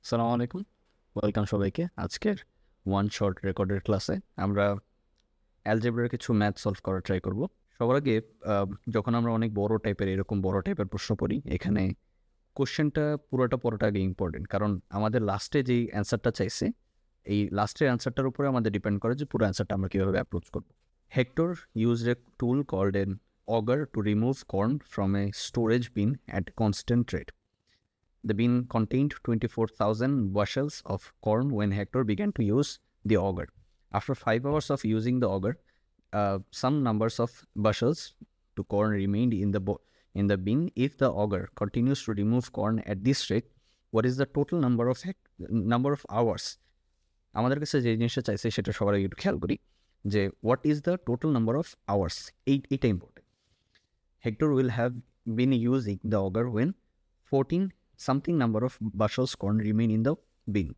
আসসালামু আলাইকুম, ওয়েলকাম সবাইকে। আজকের ওয়ান শর্ট রেকর্ডের ক্লাসে আমরা অ্যালজেব্রার কিছু ম্যাথ সলভ করার ট্রাই করব। সবার আগে যখন আমরা অনেক এরকম বড় টাইপের প্রশ্ন করি, এখানে কোশ্চেনটা পুরোটা আগে ইম্পর্টেন্ট, কারণ আমাদের লাস্টে যেই অ্যান্সারটা চাইছে এই লাস্টের অ্যান্সারটার উপরে আমাদের ডিপেন্ড করে যে পুরো অ্যান্সারটা আমরা কীভাবে অ্যাপ্রোচ করব। Hector used a tool called an auger to remove corn from a storage bin at constant rate. The bin contained 24,000 bushels of corn when Hector began to use the auger. After 5 hours of using the auger, some numbers of bushels to corn remained in the bin. If the auger continues to remove corn at this rate, what is the total number of hours? আমাদের কাছে যে জিনিসটা চাইছে সেটা সবার আগে একটু খেয়াল করি যে what is the total number of hours. এইটা important. Hector will have been using the auger when 14 something number of bushels corn remain in the bin.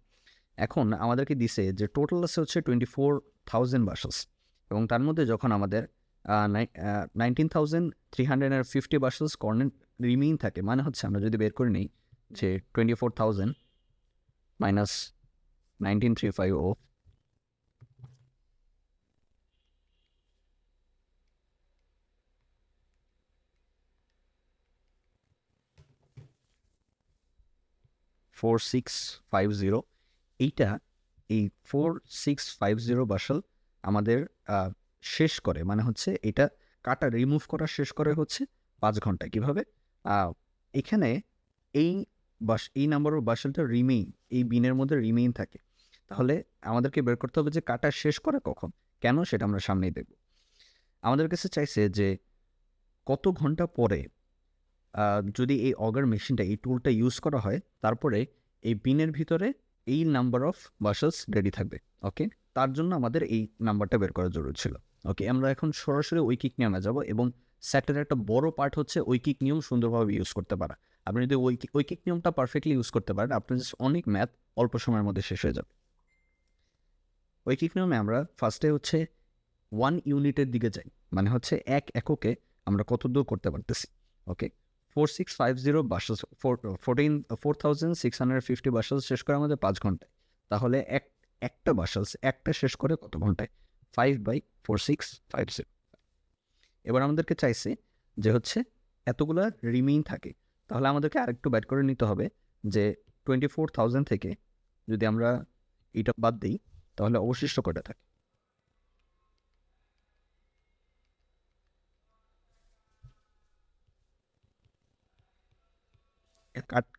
এখন আমাদেরকে দিছে যে টোটাল আছে হচ্ছে 24,000 বাশলস, এবং তার মধ্যে যখন আমাদের 19,350 বাশলস কর্ন রিমেইন থাকে, মানে হচ্ছে আমরা যদি বের করে নিই যে 24,000 মাইনাস 19,350 4650, এইটা এই 4650 বাশল আমাদের শেষ করে, মানে হচ্ছে এটা কাটা রিমুভ করা শেষ করে হচ্ছে 5 ঘন্টায়। কীভাবে? এখানে এই নাম্বার অফ বাশলটা রিমেইন এই বিনের মধ্যে রিমেইন থাকে, তাহলে আমাদেরকে বের করতে হবে যে কাটা শেষ করে কখন, কেন, সেটা আমরা সামনেই দেখব। আমাদের কাছে চাইছে যে কত ঘন্টা পরে যদি এই অগার মেশিনটা, এই টুলটা ইউজ করা হয়, তারপরে এই বিনের ভিতরে এই নাম্বার অফ বাশলস রেডি থাকবে। ওকে, তার জন্য আমাদের এই নাম্বারটা বের করা জরুরি ছিল। ওকে, আমরা এখন সরাসরি ঐকিক নিয়মে যাব, এবং স্যাটের একটা বড় পার্ট হচ্ছে ঐকিক নিয়ম সুন্দরভাবে ইউজ করতে পারা। আপনি যদি ঐকিক নিয়মটা পারফেক্টলি ইউজ করতে পারেন, আপনার জাস্ট অনেক ম্যাথ অল্প সময়ের মধ্যে শেষ হয়ে যাবে। ঐকিক নিয়মে আমরা ফার্স্টে হচ্ছে 1 ইউনিটের দিকে যাই, মানে হচ্ছে এক এককে আমরা কত দূর করতে পারতেছি। ওকে, 4650 বাশলস 4,650 বাশলস শেষ করে আমাদের 5 ঘন্টায়, তাহলে একটা বাশলস একটা শেষ করে কত ঘন্টায়? 5/4650। এবার আমাদেরকে চাইছে যে হচ্ছে এতগুলা রিমেইন থাকে, তাহলে আমাদেরকে আরেকটু ব্যাট করে নিতে হবে যে 24,000 থেকে যদি আমরা এটা বাদ দিই, তাহলে অবশিষ্ট কটা থাকে?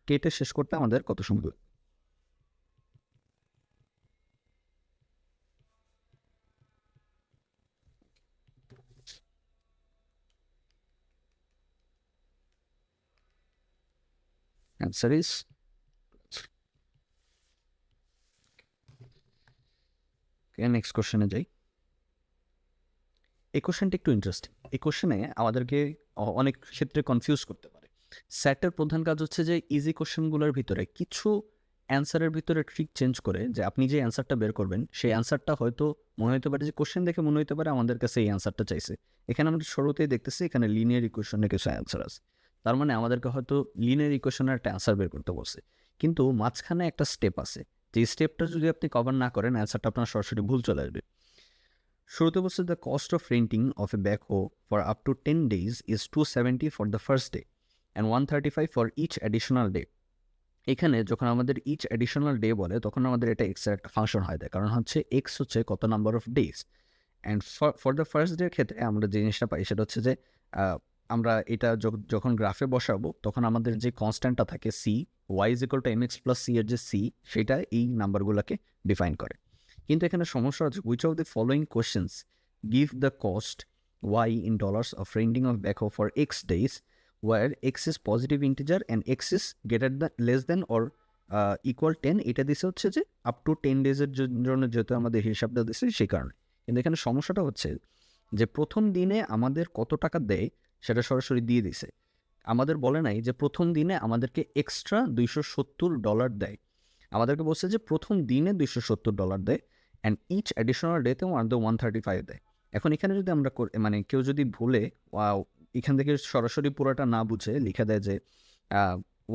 কেটে শেষ করতে আমাদের কত সময় লাগবে? অ্যান্সার ইজ নেক্সট কোশ্চেনে যাই। এই কোশ্চেনটা একটু ইন্টারেস্টিং। এই কোশ্চেনে আমাদেরকে অনেক ক্ষেত্রে কনফিউজ করতে পারে। স্যাটের প্রধান কাজ হচ্ছে যে ইজি কোশ্চেনগুলোর ভিতরে কিছু অ্যান্সারের ভিতরে ট্রিক চেঞ্জ করে, যে আপনি যে অ্যান্সারটা বের করবেন সেই অ্যান্সারটা হয়তো মনে হতে পারে যে কোশ্চেন দেখে মনে হতে পারে আমাদের কাছে এই অ্যান্সারটা চাইছে। এখানে আমরা শুরুতেই দেখতেছি এখানে লিনিয়ার ইকুয়েশনের কিছু অ্যান্সার আছে, তার মানে আমাদেরকে হয়তো লিনিয়ার ইকুয়েশনের একটা অ্যান্সার বের করতে বলছে, কিন্তু মাঝখানে একটা স্টেপ আছে, যে স্টেপটা যদি আপনি কভার না করেন অ্যান্সারটা আপনার সরাসরি ভুল চলে আসবে। শুরুতে বলছে the cost of renting of a backhoe for up to 10 days is 270 for the first day and 135 for each additional day. এখানে যখন আমাদের ইচ অ্যাডিশনাল ডে বলে, তখন আমাদের এটা এক্সের একটা ফাংশন হয় দেয়, কারণ হচ্ছে এক্স হচ্ছে কত number of days, and for the first ডের ক্ষেত্রে আমরা যে জিনিসটা পাই সেটা হচ্ছে যে আমরা এটা যখন গ্রাফে বসাবো তখন আমাদের যে কনস্ট্যান্টটা থাকে C, Y is equal to M X plus C এর যে সি, সেটা এই নাম্বারগুলোকে ডিফাইন করে। কিন্তু এখানে সমস্যা হচ্ছে which of the following questions give the cost Y in dollars of renting of backhoe for X days where x is positive integer and x is greater than less than or equal 10, এটা দিছে হচ্ছে যে up to 10 ডেজের জন্য, যেহেতু আমাদের হিসাবটা দিছে সেই কারণে। কিন্তু এখানে সমস্যাটা হচ্ছে যে প্রথম দিনে আমাদের কত টাকা দেয় সেটা সরাসরি দিয়ে দিছে, আমাদের বলে নাই যে প্রথম দিনে আমাদেরকে এক্সট্রা $270 দেয়, আমাদেরকে বলছে যে প্রথম দিনে $270 দেয় অ্যান্ড ইচ অ্যাডিশনাল ডেতে 135 দেয়। এখন এখানে যদি আমরা মানে কেউ যদি ভুলে এখান থেকে সরাসরি পুরোটা না বুঝে লিখে দেয় যে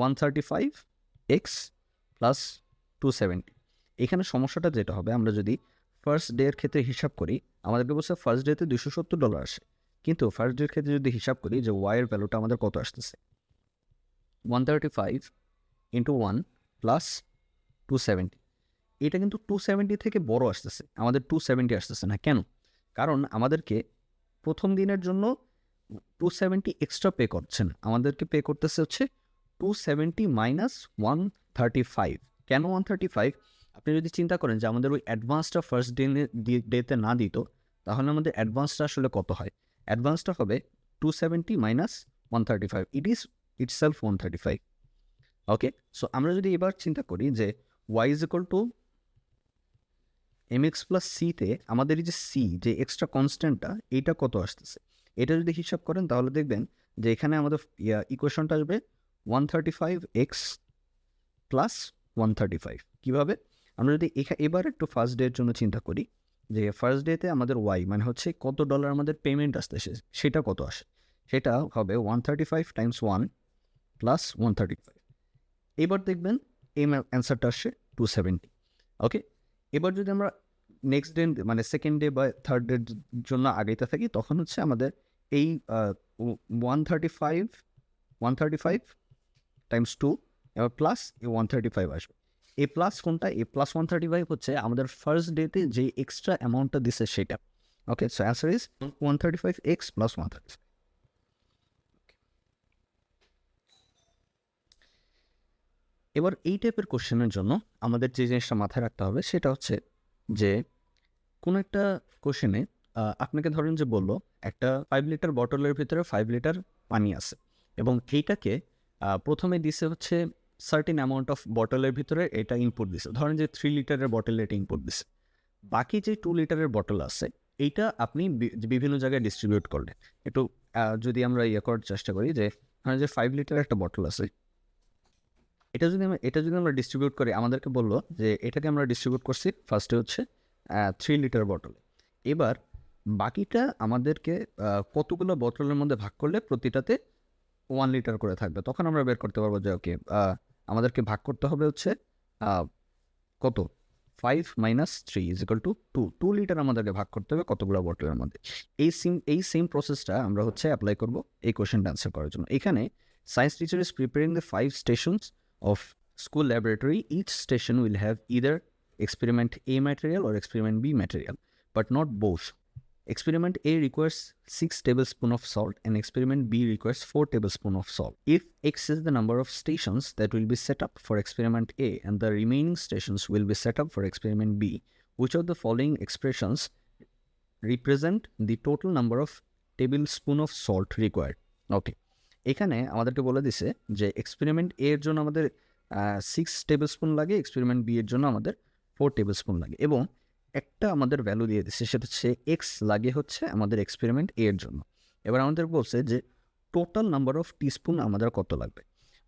135x প্লাস 270। এখানে সমস্যাটা যেটা হবে, আমরা যদি ফার্স্ট ডে এর ক্ষেত্রে হিসাব করি, আমাদেরকে বলছে ফার্স্ট ডেতে $270 আসে, কিন্তু ফার্স্ট ডের ক্ষেত্রে যদি হিসাব করি যে ওয়াইয়ের ভ্যালুটা আমাদের কত আসতেছে, 135 ইন্টু 1 প্লাস 270। এটা কিন্তু 270 থেকে বড় আসতেছে, আমাদের 270 আসতেছে না। কেন? কারণ আমাদেরকে প্রথম দিনের জন্য 270 এক্সট্রা পে করছেন, আমাদেরকে পে করতেছে হচ্ছে 270 মাইনাস 135। কেন 135? আপনি যদি চিন্তা করেন যে আমাদের ওই অ্যাডভান্সটা ফার্স্ট ডেতে না দিত, তাহলে আমাদের অ্যাডভান্সটা আসলে কত হয়? অ্যাডভান্সটা হবে 270 minus 135, it is itself 135। Okay, so আমরা যদি এবার চিন্তা করি যে y is equal two mx plus সিতে আমাদের এই যে সি, যে এক্সট্রা কনস্ট্যান্টটা, এইটা কত আসতেছে, এটা যদি হিসাব করেন তাহলে দেখবেন যে এখানে আমাদের ইকুয়েশনটা আসবে 135x প্লাস 135। কীভাবে? আমরা যদি এবার একটু ফার্স্ট ডের জন্য চিন্তা করি, যে ফার্স্ট ডেতে আমাদের ওয়াই মানে হচ্ছে কত ডলার আমাদের পেমেন্ট আসতেছে, সেটা কত আসে, সেটা হবে 135 টাইমস 1 প্লাস 135। এবার দেখবেন এই অ্যান্সারটা আসছে 270। ওকে, এবার যদি আমরা নেক্সট ডে মানে সেকেন্ড ডে বা থার্ড ডের জন্য আগাইতে থাকি, তখন হচ্ছে আমাদের এই 135 টাইমস 2 এবার প্লাস এই 135 আসবে। এ প্লাস কোনটা? এ প্লাস 135 হচ্ছে আমাদের ফার্স্ট ডেতে যে এক্সট্রা অ্যামাউন্টটা দিছে সেটা। Okay, so answer is 135x plus 135। এবার এই টাইপের কোশ্চেনের জন্য আমাদের যে জিনিসটা মাথায় রাখতে হবে সেটা হচ্ছে যে কোনো একটা কোশ্চেনে আপনাকে ধরেন যে বললো একটা 5 লিটার বটলের ভিতরে 5 লিটার পানি আছে, এবং এইটাকে প্রথমে দিছে হচ্ছে সার্টেন অ্যামাউন্ট অফ বটলের ভিতরে এটা ইনপুট দিছে, ধরেন যে 3 লিটারের বটলে এটা ইনপুট দিছে। বাকি যে 2 লিটারের বটল আছে এইটা আপনি বিভিন্ন জায়গায় ডিস্ট্রিবিউট করলেন। একটু যদি আমরা করার চেষ্টা করি যে ধরেন যে 5 লিটার একটা বটল আছে, এটা যদি আমরা ডিস্ট্রিবিউট করি, আমাদেরকে বললো যে এটাকে আমরা ডিস্ট্রিবিউট করছি ফার্স্টে হচ্ছে 3 লিটার বটলে। এবার বাকিটা আমাদেরকে কতগুলো বটলের মধ্যে ভাগ করলে প্রতিটাতে 1 লিটার করে থাকবে, তখন আমরা বের করতে পারবো যে ওকে আমাদেরকে ভাগ করতে হবে হচ্ছে কত, 5 minus 3 is equal to 2 litre আমাদেরকে ভাগ করতে হবে কতগুলো বটলের মধ্যে। এই সেম প্রসেসটা আমরা হচ্ছে অ্যাপ্লাই করবো এই কোয়েশ্চেনটা আনসার করার জন্য। এখানে science teacher is preparing the 5 stations of school laboratory. Each station will have either experiment A material or experiment B material, but not both. Experiment A requires 6 tablespoons of salt and experiment B requires 4 tablespoons of salt. If X is the number of stations that will be set up for experiment A and the remaining stations will be set up for experiment B, which of the following expressions represent the total number of tablespoons of salt required? Okay. এখানে আমাদেরকে বলে দিছে যে experiment এ এর জন্য আমাদের 6 table spoon লাগে, experiment B এর জন্য আমাদের 4 টেবিল স্পুন লাগে, এবং একটা আমাদের ভ্যালু দিয়ে দিচ্ছে, সেটা হচ্ছে এক্স লাগে হচ্ছে আমাদের এক্সপেরিমেন্ট এ এর জন্য। এবার আমাদের বলছে যে টোটাল নাম্বার অফ টিস্পুন আমাদের কত লাগবে।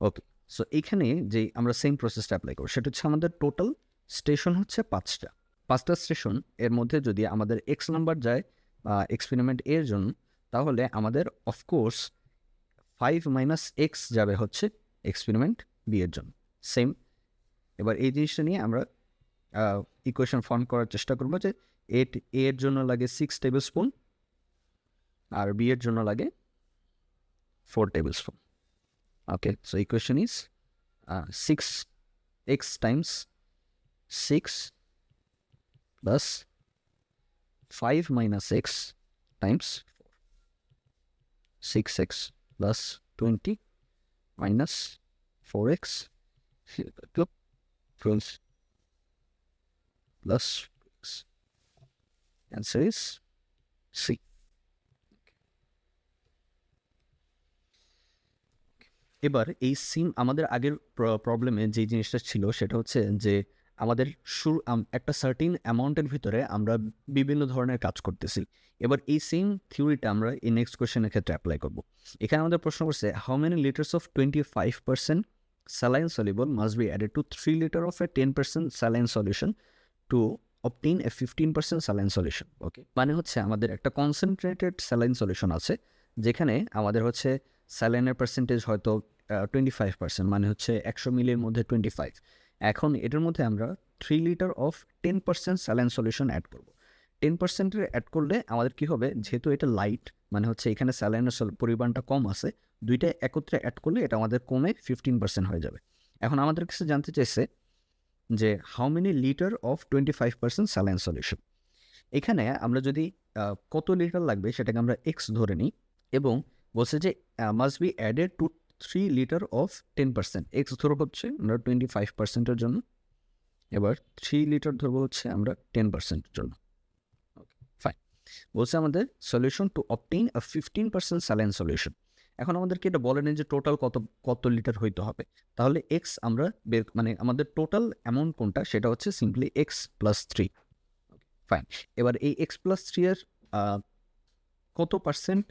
ওকে, সো এইখানে যে আমরা সেম প্রসেসটা অ্যাপ্লাই করব, সেটা হচ্ছে আমাদের টোটাল স্টেশন হচ্ছে 5টা স্টেশন, এর মধ্যে যদি আমাদের এক্স নাম্বার যায় এক্সপেরিমেন্ট এ এর জন্য, তাহলে আমাদের অফকোর্স 5 মাইনাস এক্স যাবে হচ্ছে এক্সপেরিমেন্ট বি এর জন্য। সেম, এবার এই জিনিসটা নিয়ে আমরা ইকুয়েশন ফর্ম করার চেষ্টা করবো যে এ এর জন্য লাগে 6 টেবিল স্পুন আর বি এর জন্য লাগে 4 table spoon. Okay, so equation is 6x Times 6 plus 5 minus x Times 6x plus 20 minus 4x plus x. Answer is C. এবার এই সিম আমাদের আগের প্রবলেমে যে জিনিসটা ছিল সেটা হচ্ছে যে আমাদের একটা সার্টিন অ্যামাউন্টের ভিতরে আমরা বিভিন্ন ধরনের কাজ করতেছি। এবার এই সেম থিওরিটা আমরা এই নেক্সট কোয়েশ্চেনের ক্ষেত্রে অ্যাপ্লাই করব। এখানে আমাদের প্রশ্ন করছে how many litres of 25% saline solution must be added to 3 litre of a 10% saline solution to obtain a 15% saline solution. Okay, মানে হচ্ছে আমাদের একটা কনসেন্ট্রেটেড স্যালাইন সলিউশন আছে, যেখানে আমাদের হচ্ছে স্যালাইনের পার্সেন্টেজ হয়তো 25%, মানে হচ্ছে 100 মিলির মধ্যে 25, এখন এটার মধ্যে আমরা 3 litre of 10% saline solution add করব। 10% অ্যাড করলে আমাদের কি হবে, যেহেতু এটা লাইট মানে হচ্ছে এখানে স্যালাইনের পরিমাণটা কম আছে, দুইটা একত্রে অ্যাড করলে এটা আমাদের কমে 15% হয়ে যাবে। এখন আমাদের কাছে জানতে চাইছে যে how many litre of 25% saline solution. এখানে আমরা যদি কত লিটার লাগবে সেটাকে আমরা এক্স ধরে নিই, এবং বলছে যে must be added to 3 litre of 10%। X ধরবো হচ্ছে আমরা 25%-এর জন্য, এবার 3 লিটার ধরবো হচ্ছে আমরা 10%-এর জন্য। ওকে, ফাইন। বলছে আমাদের solution to obtain a 15% saline solution. এখন আমাদেরকে এটা বলে নেই যে টোটাল কত লিটার হইতে হবে, তাহলে এক্স আমরা মানে আমাদের টোটাল অ্যামাউন্ট কোনটা সেটা হচ্ছে সিম্পলি এক্স প্লাস 3। ফাইন। এবার এই এক্স প্লাস 3 এর কত পার্সেন্ট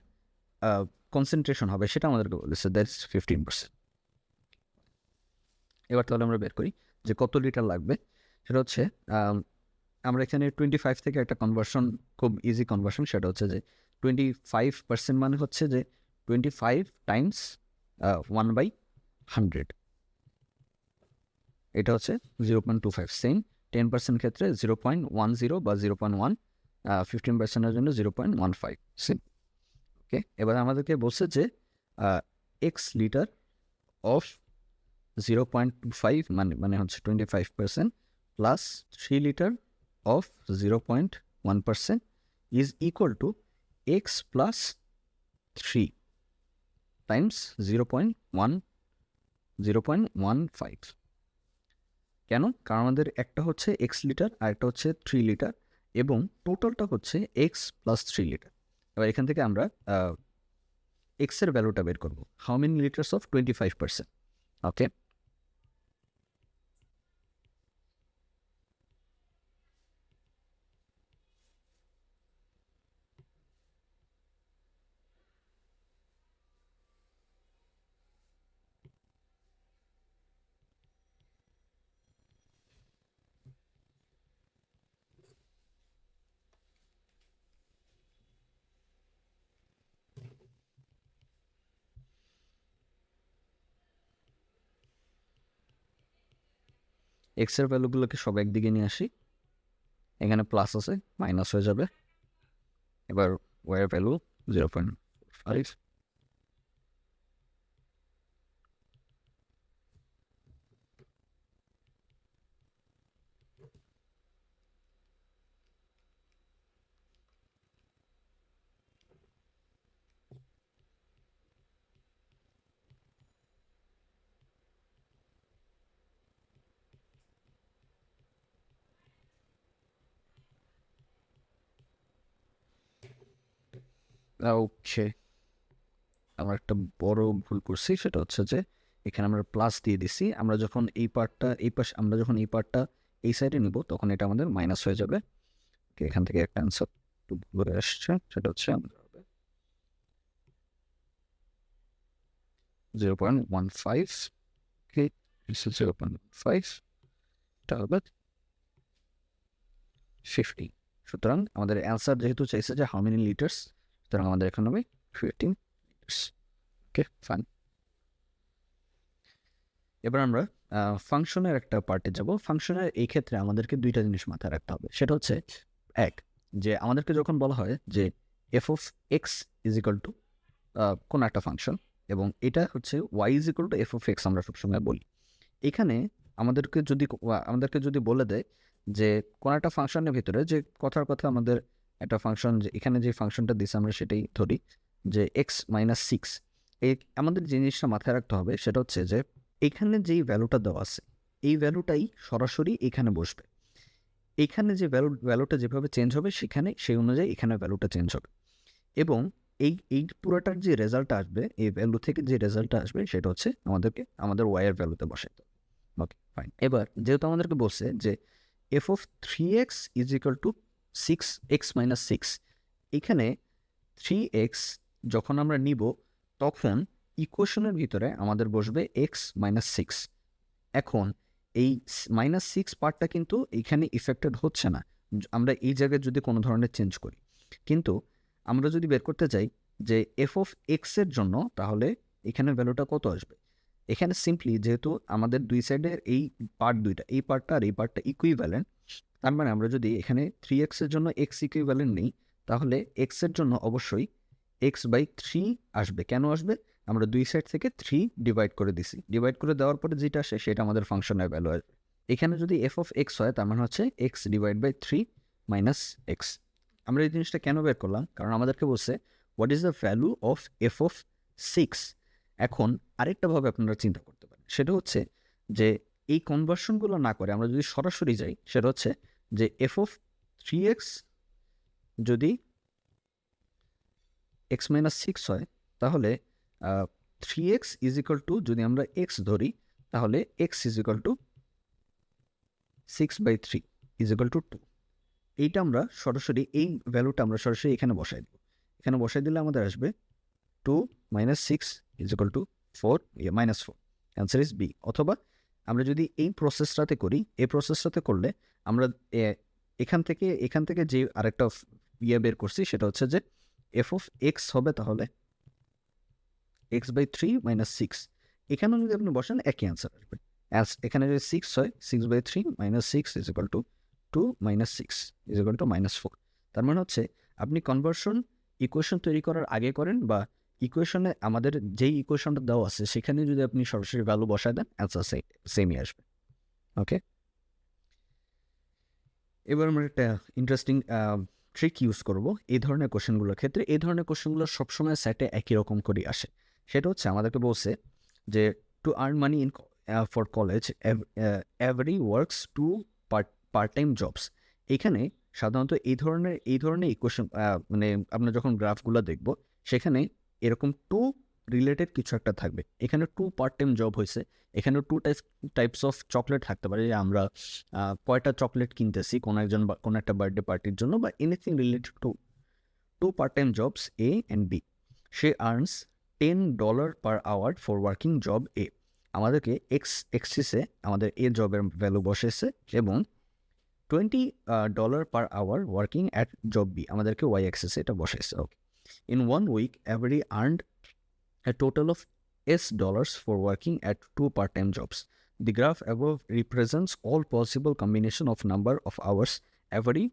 কনসেন্ট্রেশন হবে সেটা আমাদেরকে বলেছে, দ্যাটস 15%। এবার তাহলে আমরা বের করি যে কত লিটার লাগবে। সেটা হচ্ছে আমরা এখানে 25 থেকে একটা কনভার্সন, খুব ইজি কনভার্সন, সেটা হচ্ছে যে 25% মানে হচ্ছে যে 25 টাইমস 1/100, এটা হচ্ছে 0.25। সেম 10% ক্ষেত্রে 0.10 বা 0.1, 15%-এর জন্য 0.15। সেম। ওকে, এবার আমাদেরকে বলছে যে এক্স লিটার অফ 0.25 মানে হচ্ছে 25% plus 3 litre of 0.1% is equal two x plus 3 Times 0.15। কেন? কারণ আমাদের একটা হচ্ছে এক্স লিটার আর একটা হচ্ছে 3 লিটার, এবং টোটালটা হচ্ছে এক্স প্লাস 3 লিটার। এবার এখান থেকে আমরা এক্সের ভ্যালুটা বের করবো, হাউ মেনি লিটার্স অফ 25%। ওকে, এক্সের ভ্যালুগুলোকে সব একদিকে নিয়ে আসি, এখানে প্লাস আছে মাইনাস হয়ে যাবে। এবার ওয়ার ভ্যালু 0.5। ওকে, আমরা একটা বড় ভুল করছি, সেটা হচ্ছে যে এখানে আমরা প্লাস দিয়ে দিছি। আমরা যখন এই পার্টটা এই সাইডে নিব তখন এটা আমাদের মাইনাস হয়ে যাবে। এখান থেকে একটা অ্যান্সার ঘুরে আসছে, সেটা হচ্ছে আমাদের হবে 0.15। ওকে, 0.5, এটা হবে 50। সুতরাং আমাদের অ্যান্সার যেহেতু চাইছে যে হাউ মেনি লিটার্স, সুতরাং আমাদের এখানে হবে 15 লিটার্স। ওকে, ফাইন। এবার আমরা ফাংশনের একটা পার্টে যাব। ফাংশনের এই ক্ষেত্রে আমাদেরকে দুইটা জিনিস মাথায় রাখতে হবে, সেটা হচ্ছে এক, যে আমাদেরকে যখন বলা হয় যে F of X is equal to কোনো একটা ফাংশন, এবং এটা হচ্ছে Y is equal to F of X আমরা সবসময় বলি। এখানে আমাদেরকে যদি বলে দেয় যে কোনো একটা ফাংশনের ভিতরে, যে কথার কথা আমাদের একটা ফাংশন, যে এখানে যে ফাংশনটা দিচ্ছে আমরা সেটাই ধরি যে এক্স মাইনাস 6, এই আমাদের যে জিনিসটা মাথায় রাখতে হবে সেটা হচ্ছে যে এখানে যেই ভ্যালুটা দেওয়া আছে এই ভ্যালুটাই সরাসরি এখানে বসবে। এখানে যে ভ্যালুটা যেভাবে চেঞ্জ হবে সেখানে সেই অনুযায়ী এখানে ভ্যালুটা চেঞ্জ হবে, এবং এই পুরোটার যে রেজাল্টটা আসবে, এই ভ্যালু থেকে যে রেজাল্টটা আসবে সেটা হচ্ছে আমাদের ওয়াইয়ের ভ্যালুতে বসাইতে হবে। ওকে, ফাইন। এবার যেহেতু আমাদেরকে বলছে যে F of 3x is equal two 6x minus 6, এখানে 3x যখন আমরা নিব তখন ইকুয়েশনের ভিতরে আমাদের বসবে এক্স মাইনাস 6। এখন এই -6 পার্টটা কিন্তু এখানে ইফেক্টেড হচ্ছে না আমরা এই জায়গায় যদি কোনো ধরনের চেঞ্জ করি, কিন্তু আমরা যদি বের করতে চাই যে এফ অফ এক্স এর জন্য, তাহলে এখানে ভ্যালুটা কত আসবে, এখানে সিম্পলি যেহেতু আমাদের দুই সাইডের এই পার্ট দুইটা, এই পার্টটা আর এই পার্টটা ইকুইভ্যালেন্ট, তার মানে আমরা যদি এখানে 3x এর জন্য x ইকুইভ্যালেন্ট নিই, তাহলে x এর জন্য অবশ্যই x/3 আসবে। কেন আসবে? আমরা দুই সাইড থেকে 3 ডিভাইড করে দিছি। ডিভাইড করে দেওয়ার পরে যেটা আসে সেটা আমাদের ফাংশনের ভ্যালু আসবে। এখানে যদি f(x) হয় তার মানে হচ্ছে x/3 - x। আমরা এই জিনিসটা কেন বের করলাম? কারণ আমাদেরকে বলছে what is the value of f(6). এখন আরেকটাভাবে আপনারা চিন্তা করতে পারেন, সেটা হচ্ছে যে এই কনভার্সনগুলো না করে আমরা যদি সরাসরি যাই, সেটা হচ্ছে যে f(3x) যদি x-6 হয়, তাহলে 3x ইজ ইকুয়াল টু, যদি আমরা x ধরি তাহলে x is equal two 6/3 is equal to 2। এইটা আমরা সরাসরি, এই ভ্যালুটা আমরা সরাসরি এখানে বসাই দেব। এখানে বসাই দিলে আমাদের আসবে 2 - 6 is equal to 4 -4। Answer is B. অথবা আমরা যদি এই প্রসেসটাতে করি, এই প্রসেসটাতে করলে আমরা এখান থেকে যে আরেকটা বের করছি, সেটা হচ্ছে যে f(x) হবে তাহলে x/3 - 6। এখানেও যদি আপনি বসেন একই অ্যান্সার আসবে। এখানে যদি 6 হয়, 6/3 - 6 is equal to 2 - 6 is equal to -4। তার মানে হচ্ছে আপনি কনভার্সন ইকুয়েশন তৈরি করার আগে করেন, বা ইকুয়েশনে আমাদের যেই ইকুয়েশনটা দেওয়া আছে সেখানে যদি আপনি সরাসরি ভ্যালু বসায় দেন, অ্যান্সার সেমই আসবে। ওকে, এবার আমরা একটা ইন্টারেস্টিং ট্রিক ইউজ করব এই ধরনের কোশ্চেনগুলোর ক্ষেত্রে। এই ধরনের কোশ্চেনগুলো সবসময় সেটে একই রকম করেই আসে। সেটা হচ্ছে আমাদেরকে বলছে যে to earn money in for college every works to part time jobs. এখানে সাধারণত এই ধরনের ইকুয়েশন, মানে আমরা যখন গ্রাফগুলো দেখব সেখানে এরকম টু রিলেটেড কিছু একটা থাকবে। এখানে 2 পার্ট টাইম জব হয়েছে, এখানে 2 টাইপস অফ চকলেট থাকতে পারে, যে আমরা কয়টা চকলেট কিনতেছি কোনো একটা বার্থডে পার্টির জন্য, বা anything related to 2 part time jobs A and B. She earns $10 per hour for working job A. আমাদেরকে এক্সিসে আমাদের এ জবের ভ্যালু বসেছে, এবং $20 per hour working at job B আমাদেরকে ওয়াই অ্যাক্সিসে এটা বসেছে। Okay, in 1 week Avery earned a total of S dollars for working at 2 part-time jobs. The graph above represents all possible combination of number of hours every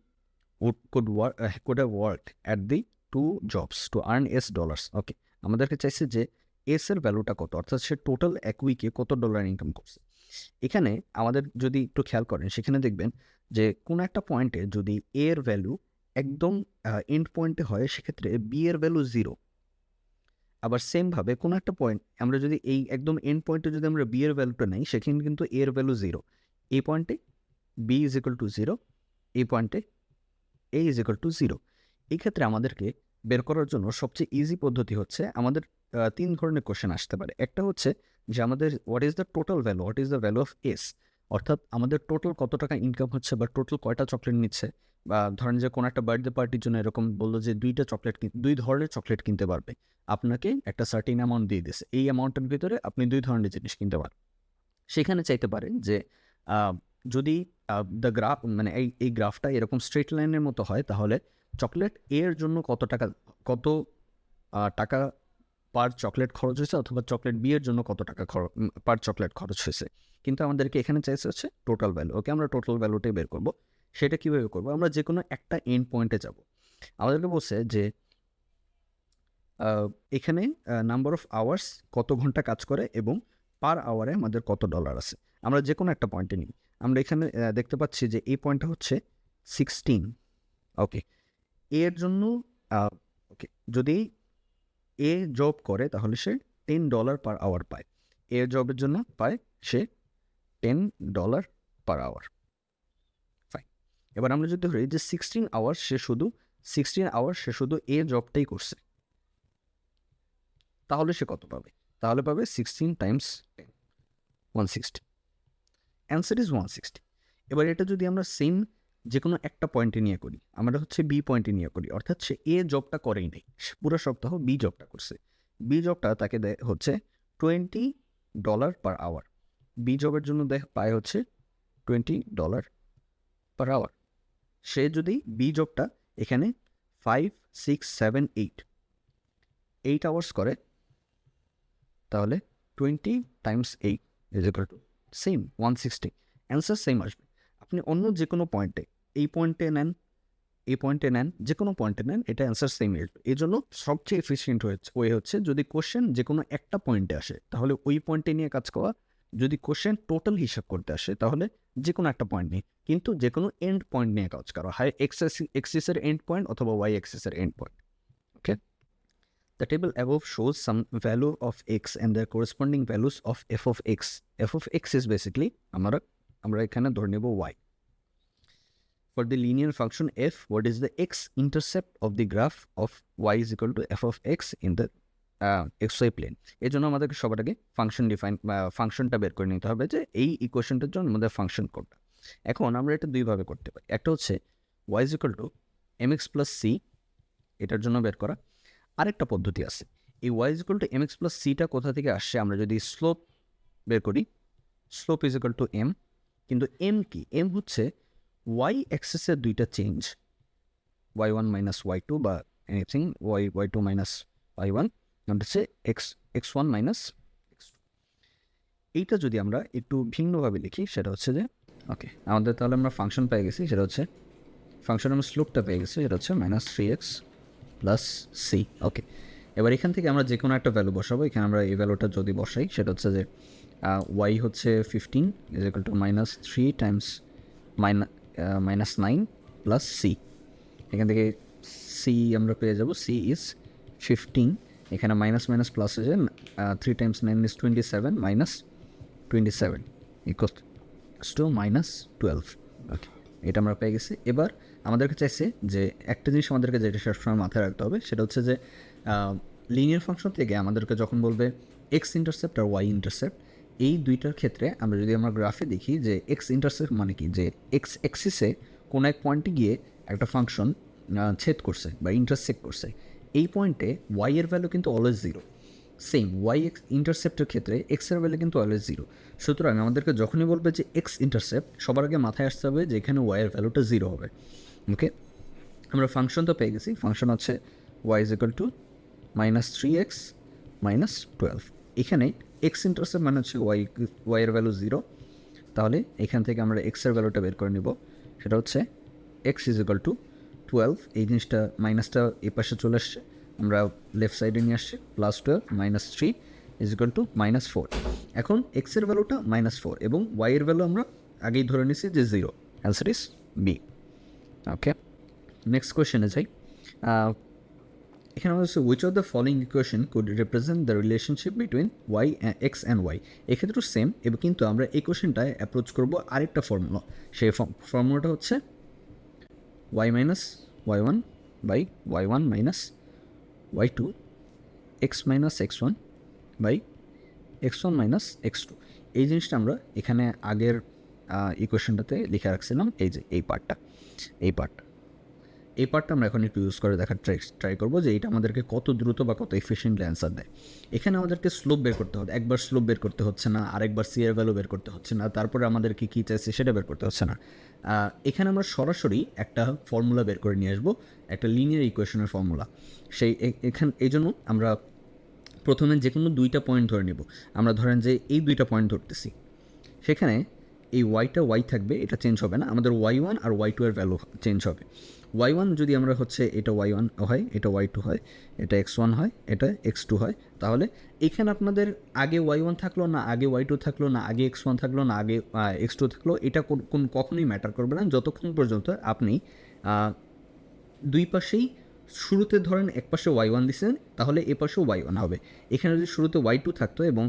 could have worked at the 2 jobs to earn S dollars. Okay, আমাদেরকে চাইছে যে S এর ভ্যালুটা কত, অর্থাৎ সে total এক উইকে কত ডলার ইনকাম করছে। এখানে আমাদের যদি একটু খেয়াল করেন, সেখানে দেখবেন যে কোনো একটা পয়েন্টে যদি A এর ভ্যালু একদম এন্ড পয়েন্টে হয়, সেক্ষেত্রে B এর ভ্যালু 0। আবার সেমভাবে কোনো একটা পয়েন্ট আমরা যদি এই একদম এন্ড পয়েন্টে যদি আমরা বি এর ভ্যালুটা নেই, সেখানে কিন্তু এ এর ভ্যালু 0। এই পয়েন্টে বি ইজ ইকুয়াল টু 0, এই পয়েন্টে এ ইজ ইকুয়াল টু 0। এই ক্ষেত্রে আমাদেরকে বের করার জন্য সবচেয়ে ইজি পদ্ধতি হচ্ছে, আমাদের 3 ধরনের কোশ্চেন আসতে পারে। একটা হচ্ছে যে আমাদের what is the total value, what is the value of S, অর্থাৎ আমাদের টোটাল কত টাকা ইনকাম হচ্ছে, বা টোটাল কয়টা চকলেট নিচ্ছে। বা ধরেন যে কোনো একটা বার্থডে পার্টির জন্য এরকম বললো যে 2 ধরনের চকলেট কিনতে পারবে, আপনাকে একটা সার্টিন অ্যামাউন্ট দিয়ে দিচ্ছে, এই অ্যামাউন্টের ভিতরে আপনি 2 ধরনের জিনিস কিনতে পারেন। সেখানে চাইতে পারেন যে যদি দ্য গ্রাফ, মানে এই গ্রাফটা এরকম স্ট্রেট লাইনের মতো হয়, তাহলে চকলেট এর জন্য কত টাকা পার চকলেট খরচ হয়েছে, অথবা চকলেট বি এর জন্য কত টাকা পার চকলেট খরচ হয়েছে। কিন্তু আমাদেরকে এখানে চাইছে হচ্ছে টোটাল ভ্যালু। ওকে, আমরা টোটাল ভ্যালুটাই বের করব। সেটা কীভাবে করবো? আমরা যে কোনো একটা এন্ড পয়েন্টে যাব। আমাদেরকে বলছে যে এখানে নাম্বার অফ আওয়ার্স, কত ঘন্টা কাজ করে, এবং পার আওয়ারে আমাদের কত ডলার আছে। আমরা যে কোনো একটা পয়েন্টে নিই। আমরা এখানে দেখতে পাচ্ছি যে এই পয়েন্টটা হচ্ছে 16। ওকে, এর জন্য ওকে, যদি এ জব করে তাহলে সে $10 পার আওয়ার পায়। এ জবের জন্য পায় সে $10 পার আওয়ার। ফাইন, এবার আমরা যদি ধরি যে 16 আওয়ার্স সে শুধু এ জবটাই করছে, তাহলে সে কত পাবে? তাহলে পাবে 16 টাইমস 10, 160। Answer is 160। এবার এটা যদি আমরা সেম যে কোনো একটা পয়েন্টে নিয়ে করি, আমরা হচ্ছে বি পয়েন্টে নিয়ে করি, অর্থাৎ সে এ জবটা করেই নেই, পুরো সপ্তাহ বি জবটা করছে। বি জবটা তাকে দেয় হচ্ছে $20 পার আওয়ার। বি জবের জন্য পায় হচ্ছে $20 পার আওয়ার। সে যদি বি জবটা এখানে 5, 6, 7, 8 আওয়ার্স করে, তাহলে 20 Times 8 is equal to same 160, answer same আসবে। আপনি অন্য যে কোনো পয়েন্টে, এই পয়েন্টে নেন, এই পয়েন্টে নেন, যে কোনো পয়েন্টে নেন, এটা অ্যান্সার সেম আসবে। এই জন্য সবচেয়ে এফিসিয়েন্ট ওয়ে হচ্ছে যদি কোশ্চেন যে কোনো একটা পয়েন্টে আসে তাহলে ওই পয়েন্টে নিয়ে কাজ করা, যদি কোশ্চেন টোটাল হিসাব করতে আসে তাহলে যে কোনো একটা পয়েন্ট নিয়ে, কিন্তু যে কোনো এন্ড পয়েন্ট নিয়ে কাজ করা হয়, এক্সিসের এন্ড পয়েন্ট অথবা ওয়াই এক্সিসের end point. Okay, the table above shows some value of X and the corresponding values of F of X. F of X is basically আমরা এখানে ধরে নেব Y. For the linear function f, what is the x-intercept of the graph of y is equal to f of x in the xy plane? এই জন্য আমাদেরকে সবার আগে ফাংশনটা বের করে নিতে হবে যে এই ইকুয়েশনটার জন্য আমাদের ফাংশন কোনটা। এখন আমরা এটা দুইভাবে করতে পারি। একটা হচ্ছে y is equal to mx plus c, এটার জন্য বের করা। আরেকটা পদ্ধতি আছে, এই y is equal to mx plus c-টা কোথা থেকে আসছে আমরা যদি স্লোপ বের করি, slope is equal to m, কিন্তু m কি? m হচ্ছে ওয়াই এক্সিসের দুইটা চেঞ্জ, y1 মাইনাস y2 বা এনিথিং y2 মাইনাস y1, হচ্ছে x1 মাইনাস x2। এইটা যদি আমরা একটু ভিন্নভাবে লিখি সেটা হচ্ছে যে ওকে, আমাদের তাহলে আমরা ফাংশন পেয়ে গেছি, সেটা হচ্ছে ফাংশন আমরা স্লোপটা পেয়ে গেছি, সেটা হচ্ছে -3x প্লাস সি। ওকে, এবার এখান থেকে আমরা যে কোনো একটা ভ্যালু বসাবো। এখানে আমরা এই ভ্যালুটা যদি বসাই সেটা হচ্ছে যে y হচ্ছে 15 is equal to -3 times -9 plus C. এখান থেকে সি আমরা পেয়ে যাব, সি ইজ 15, এখানে মাইনাস মাইনাস প্লাস হয়ে যায়, 3 times 9 is 27 minus 27 equals to -12। ওকে, এটা আমরা পেয়ে গেছি। এবার আমাদেরকে চাইছে যে একটা জিনিস আমাদেরকে যেটা সবসময় মাথায় রাখতে হবে সেটা হচ্ছে যে লিনিয়ার ফাংশন থেকে আমাদেরকে যখন বলবে এক্স ইন্টারসেপ্ট আর ওয়াই ইন্টারসেপ্ট, এই দুইটার ক্ষেত্রে আমরা যদি আমরা গ্রাফে দেখি যে এক্স ইন্টারসেপ্ট মানে কি, যে এক্স এক্সিসে কোনো এক পয়েন্টে গিয়ে একটা ফাংশন ছেদ করছে বা ইন্টারসেক্ট করছে, এই পয়েন্টে ওয়াই এর ভ্যালু কিন্তু always zero. Same Y X ইন্টারসেপ্টের ক্ষেত্রে এক্সের ভ্যালু কিন্তু অলওয়েজ জিরো। সুতরাং আমাদেরকে যখনই বলবে যে এক্স ইন্টারসেপ্ট, সবার আগে মাথায় আসতে হবে যে এখানে ওয়াইয়ের ভ্যালুটা জিরো হবে। ওকে, আমরা ফাংশন তো পেয়ে গেছি, ফাংশন হচ্ছে Y is equal two -3x -12। এখানে এক্স ইন্টারসেপ্ট মানে হচ্ছে ওয়াইয়ের ভ্যালু জিরো, তাহলে এখান থেকে আমরা এক্সের ভ্যালুটা বের করে নেব, সেটা হচ্ছে এক্স ইজ ইকুয়াল টু 12। এই জিনিসটা মাইনাসটা এই পাশে চলে আসছে, আমরা লেফট সাইডে নিয়ে আসছি, +12 -3 ইজ ইকুয়াল টু -4। এখন এক্সের ভ্যালুটা -4 এবং ওয়াইয়ের ভ্যালু আমরা আগেই ধরে নিছি যে zero, answer is B. Okay, next কোয়েশ্চেনে যাই। এখানে হচ্ছে which of the following equation could represent the relationship between Y X and Y. এক্ষেত্রেও সেম, এবং কিন্তু আমরা এই কোয়েশনটায় অ্যাপ্রোচ করবো আরেকটা ফর্মুলা। সেই ফর্মুলাটা হচ্ছে Y minus Y one by Y one minus Y two X minus X one by X one minus X two. এই জিনিসটা আমরা এখানে আগের ইকুয়েশনটাতে লিখে রাখছিলাম, এই যে এই পার্টটা আমরা এখন একটু ইউজ করে দেখার ট্রাই করবো যে এটা আমাদেরকে কত দ্রুত বা কত এফিসিয়েন্টলি অ্যান্সার দেয়। এখানে আমাদেরকে স্লোপ বের করতে হবে, একবার স্লোপ বের করতে হচ্ছে না, আরেকবার সি এর ভ্যালু বের করতে হচ্ছে না, তারপরে আমাদেরকে কী চাইছে সেটা বের করতে হচ্ছে না। এখানে আমরা সরাসরি একটা ফর্মুলা বের করে নিয়ে আসবো, একটা লিনিয়ার ইকুয়েশনের ফর্মুলা। এই জন্য আমরা প্রথমে যে কোনো দুইটা পয়েন্ট ধরে নেব। আমরা ধরেন যে এই দুইটা পয়েন্ট ধরতেছি, সেখানে এই ওয়াইটা ওয়াই থাকবে, এটা চেঞ্জ হবে না, আমাদের ওয়াই ওয়ান আর ওয়াই টু এর ভ্যালু চেঞ্জ হবে। ওয়াই ওয়ান যদি আমরা হচ্ছে এটা ওয়াই ওয়ান হয়, এটা ওয়াই টু হয়, এটা এক্স ওয়ান হয়, এটা এক্স টু হয়, তাহলে এখানে আপনাদের আগে ওয়াই ওয়ান থাকলো না, আগে ওয়াই টু থাকলো না, আগে এক্স ওয়ান থাকলো না, আগে এক্স টু থাকলো, এটা কখনোই ম্যাটার করবে না যতক্ষণ পর্যন্ত আপনি দুই পাশেই শুরুতে ধরেন এক পাশে ওয়াই ওয়ান দিচ্ছেন, তাহলে এ পাশেও ওয়াই ওয়ান হবে। এখানে যদি শুরুতে ওয়াই টু থাকতো এবং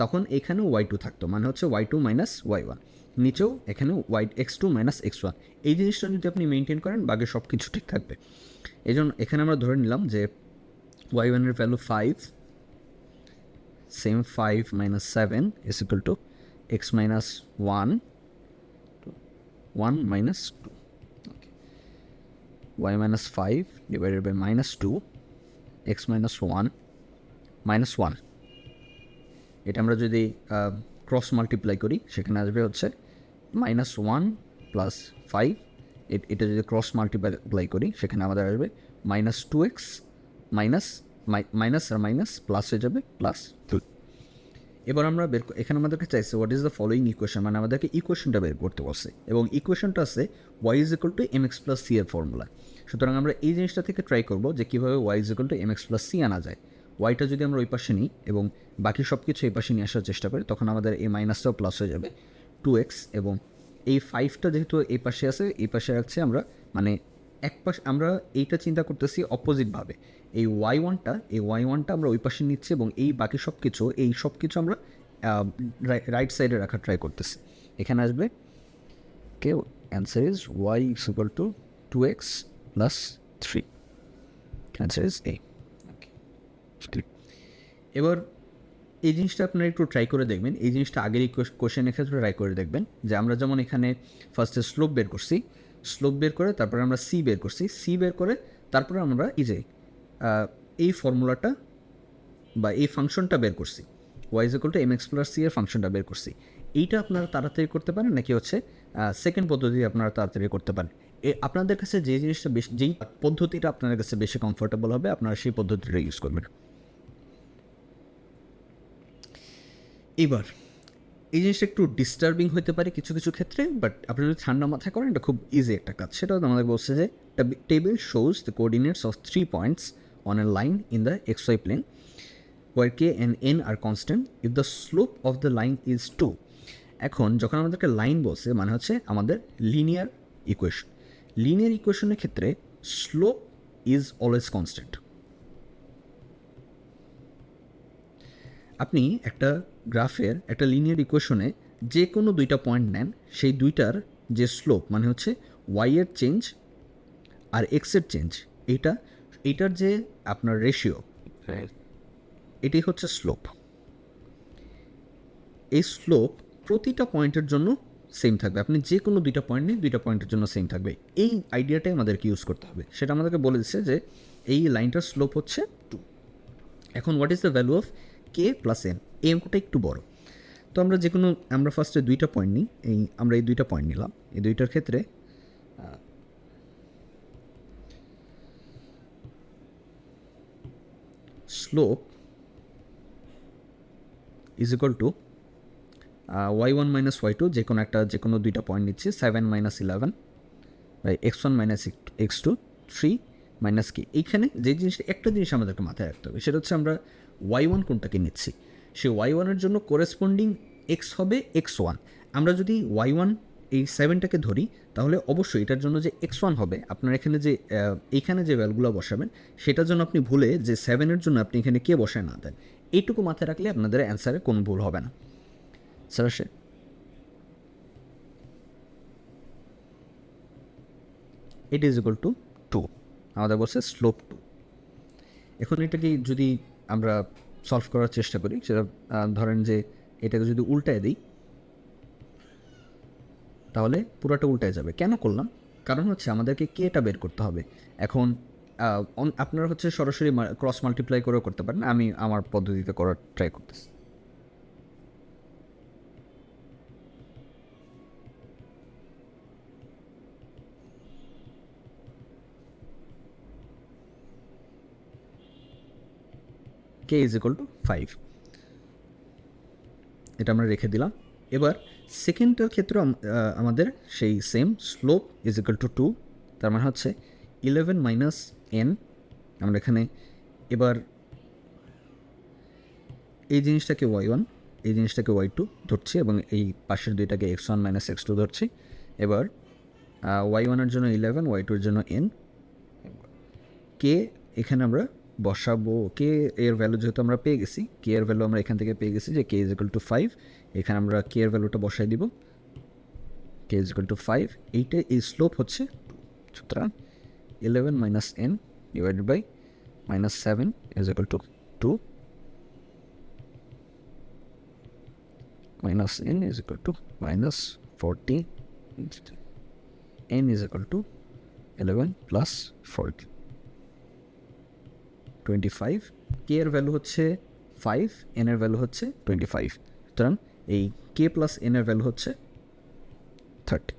তখন এখানেও ওয়াই টু থাকতো, মানে হচ্ছে Y two minus Y one, নিচেও এখানেও Y X two minus X one. এই জিনিসটা যদি আপনি মেনটেন করেন বাকি সব কিছু ঠিক থাকবে। এই জন্য এখানে আমরা ধরে নিলাম যে ওয়াই ওয়ানের value 5, same 5 minus 7 is equal two X minus 1 minus 2, y minus 5 divided by minus 2 x minus 1 minus 1। এটা আমরা যদি ক্রস মাল্টিপ্লাই করি সেখানে আসবে হচ্ছে -1 প্লাস 5। এটা যদি ক্রস মাল্টিপ্লাই করি সেখানে আমাদের আসবে -2x মাইনাস আর মাইনাস প্লাস হয়ে যাবে +2। এবার আমরা এখানে আমাদেরকে চাইছে what is the following equation, মানে আমাদেরকে ইকুয়েশনটা বের করতে বলছে, এবং ইকুয়েশনটা আছে Y is equal to M X plus C এর ফর্মুলা। সুতরাং আমরা এই জিনিসটা থেকে ট্রাই করবো যে কীভাবে Y is equal to M X plus C আনা যায়। ওয়াইটা যদি আমরা ওই পাশে নিই এবং বাকি সব কিছু এই পাশে নিয়ে আসার চেষ্টা করি, তখন আমাদের এই মাইনাসটাও প্লাস হয়ে যাবে 2x, এবং এই 5টা যেহেতু এই পাশে আছে, এই পাশে রাখছি আমরা, মানে এক পাশে আমরা এইটা চিন্তা করতেছি অপোজিটভাবে। এই ওয়াই ওয়ানটা আমরা ওই পাশে নিচ্ছি এবং এই বাকি সব কিছু আমরা রাইট সাইডে রাখার ট্রাই করতেছি। এখানে আসবে কে answer is Y is equal to 2x plus 3, answer is A. এবার এই জিনিসটা আপনারা একটু ট্রাই করে দেখবেন, এই জিনিসটা আগের এই কোশ্চেনের ক্ষেত্রে ট্রাই করে দেখবেন যে আমরা যেমন এখানে ফার্স্টে স্লোপ বের করছি, স্লোপ বের করে তারপরে আমরা সি বের করছি, সি বের করে তারপরে আমরা এই ফর্মুলাটা বা এই ফাংশনটা বের করছি, Y is equal to M X plus C এর ফাংশনটা বের করছি। এইটা আপনারা তাড়াতাড়ি করতে পারেন, নাকি সেকেন্ড পদ্ধতি আপনারা তাড়াতাড়ি করতে পারেন। আপনাদের কাছে যে জিনিসটা যেই পদ্ধতিটা আপনাদের কাছে বেশি কমফোর্টেবল হবে, আপনারা সেই পদ্ধতিটা ইউজ করবেন। এবার এই জিনিসটা একটু ডিস্টার্বিং হতে পারে কিছু কিছু ক্ষেত্রে, বাট আপনি যদি ঠান্ডা মাথায় করেন এটা খুব ইজি একটা কাজ। সেটাও আমাদের বলছে যে table shows the coordinates of 3 points on a line in the xy plane where k and n are constant if the slope of the line is 2. এখন যখন আমাদেরকে লাইন বলছে মানে হচ্ছে আমাদের লিনিয়ার ইকুয়েশনের ক্ষেত্রে স্লোপ ইজ অলওয়েজ কনস্ট্যান্ট। আপনি একটা গ্রাফের একটা লিনিয়ার ইকুয়েশনে যে কোনো দুইটা পয়েন্ট নেন, সেই দুইটার যে স্লোপ মানে হচ্ছে ওয়াই এর চেঞ্জ আর এক্সের চেঞ্জ, এইটার যে আপনার রেশিও, এটাই হচ্ছে স্লোপ। এই স্লোপ প্রতিটা পয়েন্টের জন্য সেম থাকবে। আপনি যে কোনো দুইটা পয়েন্ট নিন, দুইটা পয়েন্টের জন্য সেম থাকবে। এই আইডিয়াটাই আমাদেরকে ইউজ করতে হবে। সেটা আমাদেরকে বলে দিচ্ছে যে এই লাইনটার স্লোপ হচ্ছে 2। এখন what is the value of k plus N? এই অঙ্কটা একটু বড়, তো আমরা ফার্স্টে দুইটা পয়েন্ট নিই। আমরা এই দুইটা পয়েন্ট নিলাম। এই দুইটার ক্ষেত্রে slope is equal two y1 minus y2, যে কোনো দুইটা পয়েন্ট নিচ্ছি, 7 minus 11 by x1 minus x2, 3 minus কি। এইখানে যে জিনিসটা একটা জিনিস আমাদেরকে মাথায় রাখতে হবে, সেটা হচ্ছে আমরা y1 কোনটাকে নিচ্ছি, সে y1 এর জন্য কোরেসপন্ডিং x হবে x1। আমরা যদি y1 এই 7টাকে ধরি, তাহলে অবশ্যই এটার জন্য যে x1 হবে, আপনার এইখানে যে ভ্যালুগুলো বসাবেন, সেটার জন্য আপনি ভুলে যে 7-এর জন্য আপনি এখানে কে বসায় না দেন। এইটুকু মাথায় রাখলে আপনাদের অ্যান্সারে কোনো ভুল হবে না। স্যার আসে ইট ইজ ইকুয়াল টু 2, আমাদের বলছে স্লোপ 2। এখন এটাকে যদি আমরা সলভ করার চেষ্টা করি, সেটা ধরেন যে এটাকে যদি উল্টায় দিই, তাহলে পুরোটা উল্টায় যাবে। কেন করলাম? কারণ হচ্ছে আমাদেরকে কেটা বের করতে হবে। এখন আপনারা সরাসরি ক্রস মাল্টিপ্লাই করেও করতে পারেন, আমি আমার পদ্ধতিতে করার ট্রাই করতেছি। কে ইজ ইকুয়াল টু 5, এটা আমরা রেখে দিলাম। এবার সেকেন্ডটার ক্ষেত্রে আমাদের সেই same slope is equal to 2, তার মানে হচ্ছে 11 মাইনাস n। আমরা এখানে এবার এই জিনিসটাকে y1, এই জিনিসটাকে y2 ধরছি, এবং এই পাশের দুইটাকে x1 মাইনাস x2 ধরছি। এবার y1-এর জন্য 11, y2-এর জন্য n। কে এখানে আমরা বসাবো, কে এর ভ্যালু যেহেতু আমরা পেয়ে গেছি, কে এর ভ্যালু আমরা এখান থেকে পেয়ে গেছি যে কে ইজ ইকুয়াল টু 5। এখানে আমরা কে এর ভ্যালুটা বসাই দিব, কে ইজ ইকুয়াল টু 5। এই স্লোপ হচ্ছে 2। সুতরাং 11 minus n divided by minus 7 is equal to 2, minus n is equal to minus 40, n is equal to 11 plus 40, 25। K এর ভ্যালু হচ্ছে 5, n এর ভ্যালু হচ্ছে 25। সুতরাং এই কে প্লাস n এর ভ্যালু হচ্ছে 30।